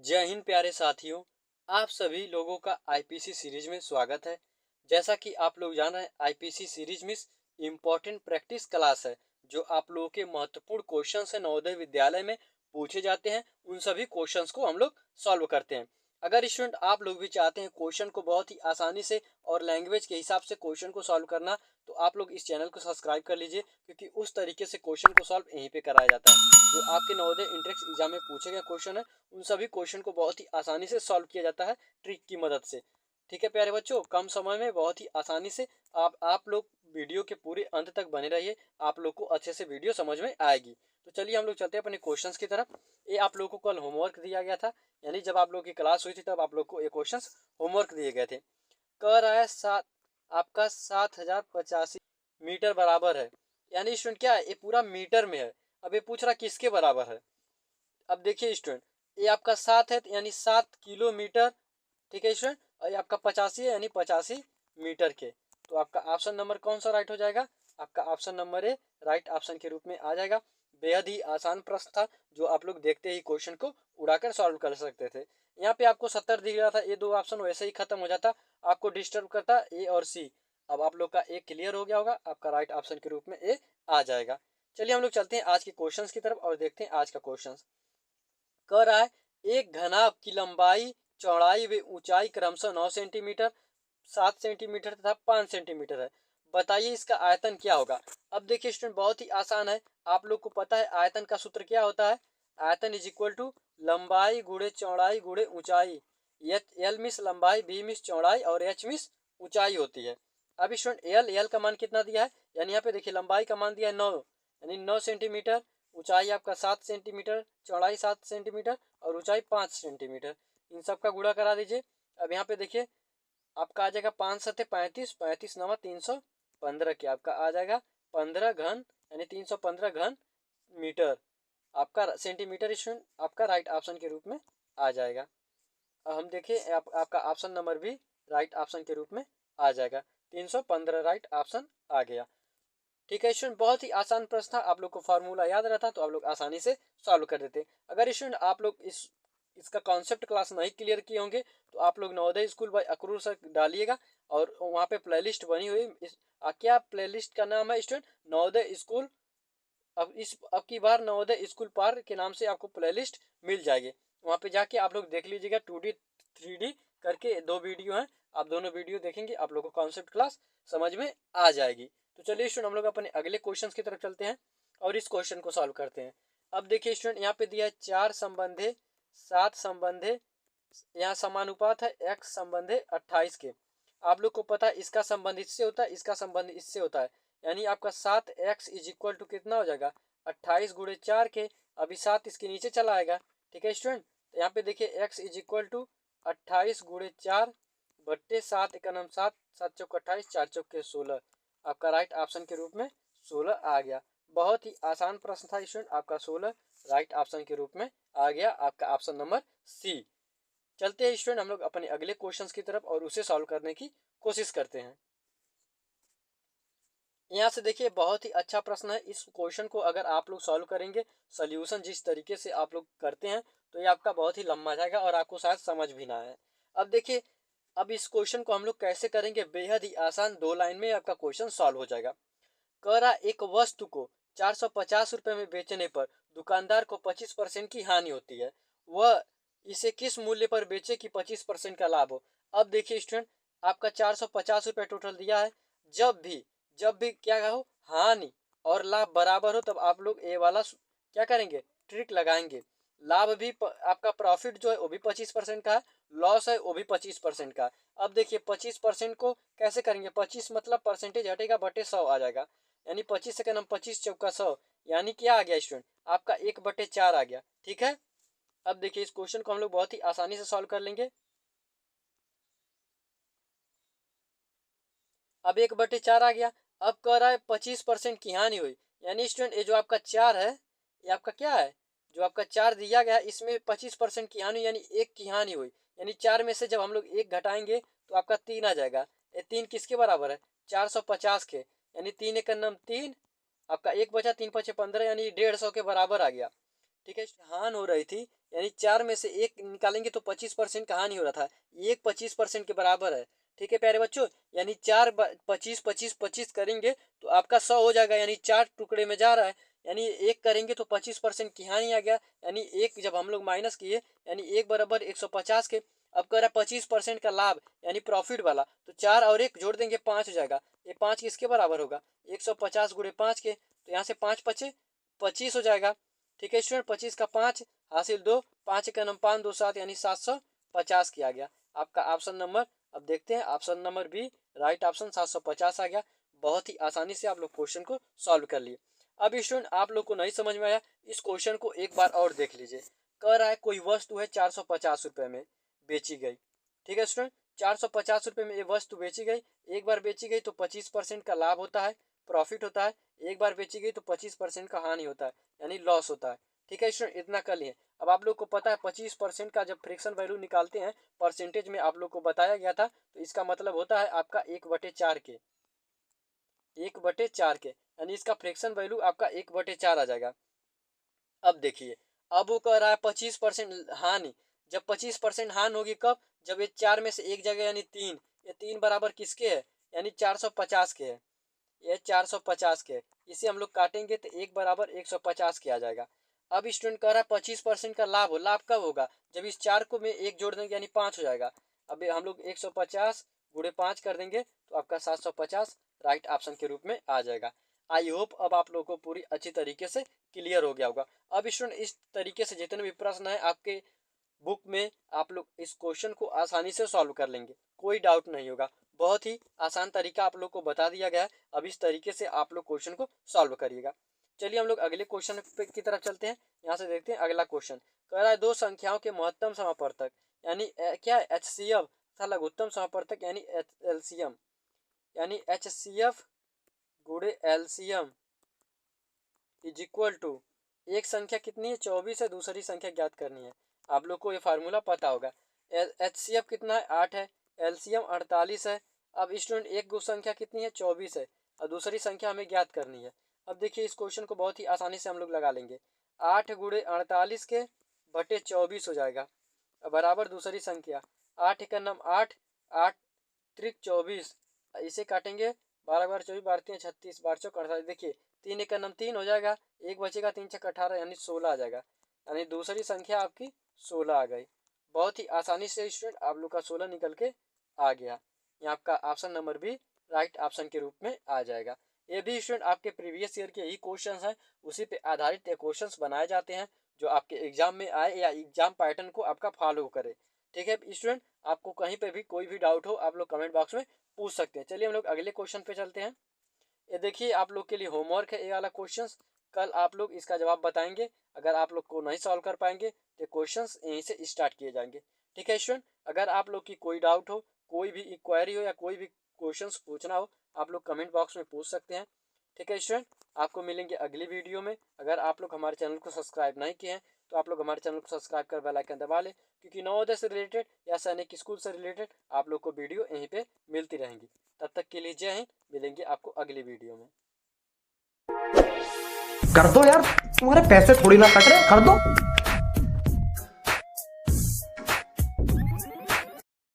जय हिंद प्यारे साथियों। आप सभी लोगों का आईपीसी सीरीज में स्वागत है। जैसा कि आप लोग जान रहे हैं, आईपीसी सीरीज में इम्पोर्टेंट प्रैक्टिस क्लास है जो आप लोगों के महत्वपूर्ण क्वेश्चन है नवोदय विद्यालय में पूछे जाते हैं। उन सभी क्वेश्चंस को हम लोग सॉल्व करते हैं। अगर स्टूडेंट आप लोग भी चाहते हैं क्वेश्चन को बहुत ही आसानी से और लैंग्वेज के हिसाब से क्वेश्चन को सॉल्व करना, तो आप लोग इस चैनल को सब्सक्राइब कर लीजिए, क्योंकि उस तरीके से क्वेश्चन को सॉल्व यहीं पे कराया जाता है। जो आपके नवोदय इंट्रेंस एग्जाम में पूछे गए क्वेश्चन है, उन सभी क्वेश्चन को बहुत ही आसानी से सॉल्व किया जाता है ट्रिक की मदद से। ठीक है प्यारे बच्चों, कम समय में बहुत ही आसानी से आप लोग वीडियो के पूरे अंत तक बने रहिए, आप लोग को अच्छे से वीडियो समझ में आएगी। तो चलिए हम लोग चलते हैं अपने क्वेश्चंस की तरफ। ये आप लोगों को कल होमवर्क दिया गया था, यानी जब आप लोग की क्लास हुई थी तब आप लोग को ये क्वेश्चंस होमवर्क दिए गए थे। कह रहा है आपका 7085 मीटर बराबर है। यानी स्टूडेंट क्या है, ये पूरा मीटर में है। अब ये पूछ रहा किसके बराबर है। अब देखिए स्टूडेंट, ये आपका 7 है यानी 7 किलोमीटर। ठीक है स्टूडेंट, और ये आपका 85 है यानी 85 मीटर के। तो आपका ऑप्शन नंबर कौन सा राइट हो जाएगा? आपका option number A right option के रूप में आ जाएगा। बेहद ही आसान प्रश्न था जो आप लोग देखते ही क्वेश्चन को उड़ाकर सॉल्व कर सकते थे। यहाँ पे आपको 70 दिख रहा था, ये दो ऑप्शन वैसे ही खत्म हो जाता, आपको डिस्टर्ब करता ए और सी। अब आप लोग का ए क्लियर हो गया होगा, आपका राइट ऑप्शन के रूप में ए आ जाएगा। चलिए हम लोग चलते हैं आज के क्वेश्चन की तरफ और देखते हैं आज का क्वेश्चन। कह रहा है एक घनाभ की लंबाई, चौड़ाई व ऊंचाई क्रमशः 9 सेंटीमीटर, 7 सेंटीमीटर तथा 5 सेंटीमीटर है। बताइए इसका आयतन क्या होगा। अब देखिए स्टूडेंट, बहुत ही आसान है। आप लोग को पता है आयतन का सूत्र क्या होता है। आयतन इज इक्वल टू लंबाई गुणे चौड़ाई गुणे ऊंचाई। एल मिस लंबाई, बी मिस चौड़ाई और एच मिस ऊंचाई होती है। अब स्टूडेंट एल का मान कितना दिया है, यानी यहाँ पे देखिए लंबाई का मान दिया है 9, यानी 9 सेंटीमीटर। ऊंचाई आपका 7 सेंटीमीटर, चौड़ाई 7 सेंटीमीटर और ऊंचाई 5 सेंटीमीटर। इन सब का गुणा करा दीजिए। अब यहाँ पे देखिए आपका आ जाएगा 5 7 35, 35 9 315 की आपका आ जाएगा 15 घन, यानी 315 घन मीटर। आपका सेंटीमीटर स्टूडेंट आपका राइट ऑप्शन के रूप में आ जाएगा। अब हम देखिए आपका ऑप्शन नंबर भी राइट ऑप्शन के रूप में आ जाएगा। 315 राइट ऑप्शन आ गया। ठीक है स्टूडेंट, बहुत ही आसान प्रश्न था। आप लोग को फार्मूला याद रहता तो आप लोग आसानी से सॉल्व कर देते। अगर स्टूडेंट आप लोग इसका कॉन्सेप्ट क्लास नहीं क्लियर किए होंगे, तो आप लोग Navodaya school by Akrur sir डालिएगा, और वहाँ पे प्लेलिस्ट बनी हुई क्या प्लेलिस्ट का नाम है स्टूडेंट? नवोदय स्कूल। अब की बार नवोदय स्कूल पार के नाम से आपको प्लेलिस्ट मिल जाएगी। वहाँ पे जाके आप लोग देख लीजिएगा, 2D 3D करके दो वीडियो हैं। आप दोनों वीडियो देखेंगे, आप लोग को कॉन्सेप्ट क्लास समझ में आ जाएगी। तो चलिए स्टूडेंट, हम लोग अपने अगले क्वेश्चन की तरफ चलते हैं और इस क्वेश्चन को सॉल्व करते हैं। अब देखिए स्टूडेंट, यहाँ पे दिया है 4 संबंधे 7 संबंधे, यहाँ समानुपात है x संबंधे 28 के। आप लोग को पता है इसका संबंध इससे होता है, इसका संबंध इससे होता है, यानी आपका 7x इज इक्वल टू कितना हो जाएगा? 28 गुणे 4 के। अभी 7 इसके नीचे चला आएगा। ठीक है स्टूडेंट, तो यहाँ पे देखिए x इज इक्वल टू 28 गुणे 4 बट्टे 7 का नाम 7, 7 चौक 28, 4 चौक के 16। आपका राइट ऑप्शन के रूप में 16 आ गया। बहुत ही आसान प्रश्न था स्टूडेंट, आपका 16 राइट ऑप्शन के रूप में आ गया, आपका ऑप्शन नंबर सी। चलते हैं स्टूडेंट हम लोग अपने अगले क्वेश्चन की तरफ और उसे सॉल्व करने की कोशिश करते हैं। यहाँ से देखिए बहुत ही अच्छा प्रश्न है। इस क्वेश्चन को अगर आप लोग सॉल्व करेंगे, सोल्यूशन जिस तरीके से आप लोग करते हैं, तो ये आपका बहुत ही लंबा जाएगा और आपको शायद समझ भी ना आए। अब देखिए, अब इस क्वेश्चन को हम लोग कैसे करेंगे, बेहद ही आसान, 2 लाइन में आपका क्वेश्चन सॉल्व हो जाएगा। कह रहा एक वस्तु को 450 रुपए में बेचने पर दुकानदार को 25% की हानि होती है। वह इसे किस मूल्य पर बेचे कि 25% का लाभ हो। अब देखिए स्टूडेंट, आपका 450 रुपये टोटल दिया है। जब भी क्या हो, हानि और लाभ बराबर हो, तब आप लोग ए वाला क्या करेंगे, ट्रिक लगाएंगे। लाभ भी आपका प्रॉफिट जो है वो भी 25% का है, लॉस है वो भी 25% का है। अब देखिए 25% को कैसे करेंगे, 25 मतलब परसेंटेज हटेगा बटे 100 आ जाएगा, यानी 25 से हम 25 चौका 100, यानी क्या आ गया स्टूडेंट, आपका 1/4 आ गया। ठीक है, अब देखिए इस क्वेश्चन को हम लोग बहुत ही आसानी से सॉल्व कर लेंगे। अब 1/4 आ गया। अब कह रहा है 25% की हानि हुई, यानी स्टूडेंट ये जो आपका 4 है, ये आपका क्या है, जो आपका 4 दिया गया इसमें 25% की हानि यानी 1 की हानि हुई, यानी 4 में से जब हम लोग 1 घटाएंगे तो आपका 3 आ जाएगा। ये 3 किसके बराबर है, 450 के, यानी 3 1 9 3, आपका 1 बचा, 3 5 15, यानी 150 के बराबर आ गया। ठीक है, हानि हो रही थी, यानी 4 में से 1 निकालेंगे तो 25% का हानि हो रहा था, ये 25% के बराबर है। ठीक है प्यारे बच्चों, यानी 4 25 25 25 करेंगे तो आपका 100 हो जाएगा, यानी 4 टुकड़े में जा रहा है, यानी 1 करेंगे तो 25% की हानि आ गया, यानी 1 जब हम लोग माइनस किए यानी 1 बराबर 150 के। अब कह रहा है 25% का लाभ यानी प्रॉफिट वाला, तो 4 और 1 जोड़ देंगे 5 हो जाएगा। ये 5 किसके बराबर होगा, 150 गुणे 5 के, तो यहाँ से 5 पचे 25 हो जाएगा। ठीक है स्टूडेंट, 25 का 5 हासिल 2, 5 का नम 5 2 7 यानी 750 किया गया आपका ऑप्शन नंबर। अब देखते हैं option number B, right option 750 आ गया। बहुत ही आसानी से आप लोग क्वेश्चन को सॉल्व कर लिए। अब स्टूडेंट आप लोग को नहीं समझ में आया, इस क्वेश्चन को एक बार और देख लीजिए। कह रहा है कोई वस्तु है 450 रुपये में बेची गई। ठीक है स्टूडेंट, 450 रुपये में ये वस्तु बेची गई। एक बार बेची गई तो 25% का लाभ होता है, प्रॉफिट होता है। एक बार बेची गई तो 25% का हानि होता है, यानी लॉस होता है। ठीक है स्टूडेंट, इतना कर लिए। अब आप लोग को पता है 25% का जब फ्रैक्शन वैल्यू निकालते हैं परसेंटेज में आप लोग को बताया गया था, तो इसका मतलब होता है आपका 1/4 के, 1/4 के, यानी इसका फ्रैक्शन वैल्यू आपका 1/4 आ जाएगा। अब देखिए, अब वो कह रहा है 25% हानि। जब 25% हानि होगी कब, जब ये 4 में से एक जगह यानी 3, ये 3 बराबर किसके है, यानी 450 के है, ये 450 के है। इसे हम लोग काटेंगे तो 1 बराबर 150 के आ जाएगा। अब स्टूडेंट कह रहा है 25% का लाभ हो, लाभ कब होगा, जब इस 4 को में 1 जोड़ देंगे यानी 5 हो जाएगा। अब हम लोग 150 गुणे 5 कर देंगे तो आपका 750 राइट ऑप्शन के रूप में आ जाएगा। आई होप अब आप लोगों को पूरी अच्छी तरीके से क्लियर हो गया होगा। अब स्टूडेंट इस तरीके से जितने भी प्रश्न है आपके बुक में, आप लोग इस क्वेश्चन को आसानी से सॉल्व कर लेंगे, कोई डाउट नहीं होगा। बहुत ही आसान तरीका आप लोग को बता दिया गया है। अब इस तरीके से आप लोग क्वेश्चन को सॉल्व करिएगा। चलिए हम लोग अगले क्वेश्चन की तरफ चलते हैं। यहाँ से देखते हैं अगला क्वेश्चन। कह रहा है दो संख्याओं के महत्तम समापवर्तक यानी क्या HCF तथा लघुत्तम समापवर्तक यानी LCM, यानी HCF गुणे LCM इज इक्वल टू, एक संख्या कितनी है 24 है, दूसरी संख्या ज्ञात करनी है। आप लोग को ये फार्मूला पता होगा। HCF कितना है 8 है, LCM 48 है। अब स्टूडेंट एक संख्या कितनी है 24 है और दूसरी संख्या हमें ज्ञात करनी है। अब देखिए इस क्वेश्चन को बहुत ही आसानी से हम लोग लगा लेंगे। 8 गुणे 48 के बटे 24 हो जाएगा बराबर दूसरी संख्या 8 का नाम 8, 8 त्रिक 24, इसे काटेंगे 12 बार 24 बार 3 36 बार 4 48। देखिए 3 का नाम 3 हो जाएगा, एक बचेगा 3 छक 18 यानी 16 आ जाएगा, यानी दूसरी संख्या आपकी 16 आ गई। बहुत ही आसानी से स्टूडेंट आप लोग का 16 निकल के आ गया। यहाँ आपका ऑप्शन नंबर भी राइट ऑप्शन के रूप में आ जाएगा। ये भी स्टूडेंट आपके प्रीवियस ईयर के ही क्वेश्चन हैं, उसी पे आधारित ये क्वेश्चन बनाए जाते हैं जो आपके एग्जाम में आए या एग्जाम पैटर्न को आपका फॉलो करे। ठीक है स्टूडेंट, आपको कहीं पे भी कोई भी डाउट हो आप लोग कमेंट बॉक्स में पूछ सकते हैं। चलिए हम लोग अगले क्वेश्चन पे चलते हैं। ये देखिए आप लोग के लिए होमवर्क है ये वाला क्वेश्चन, कल आप लोग इसका जवाब बताएंगे। अगर आप लोग को नहीं सॉल्व कर पाएंगे तो क्वेश्चंस यहीं से स्टार्ट किए जाएंगे। ठीक है स्टूडेंट, अगर आप लोग की कोई डाउट हो, कोई भी इंक्वायरी हो या कोई भी क्वेश्चंस पूछना हो, आप लोग कमेंट बॉक्स में पूछ सकते हैं। ठीक है स्टूडेंट, आपको मिलेंगे अगली वीडियो में। अगर आप लोग हमारे चैनल को सब्सक्राइब नहीं किए हैं तो आप लोग हमारे चैनल को सब्सक्राइब कर बेल आइकन दबा लें, क्योंकि नवोदय से रिलेटेड या सैनिक स्कूल से रिलेटेड आप लोग को वीडियो यहीं पे मिलती रहेंगी। तब तक के लिए जय हिंद, मिलेंगे आपको अगली वीडियो में। कर दो यार, तुम्हारे पैसे थोड़ी ना कट रहे, कर दो।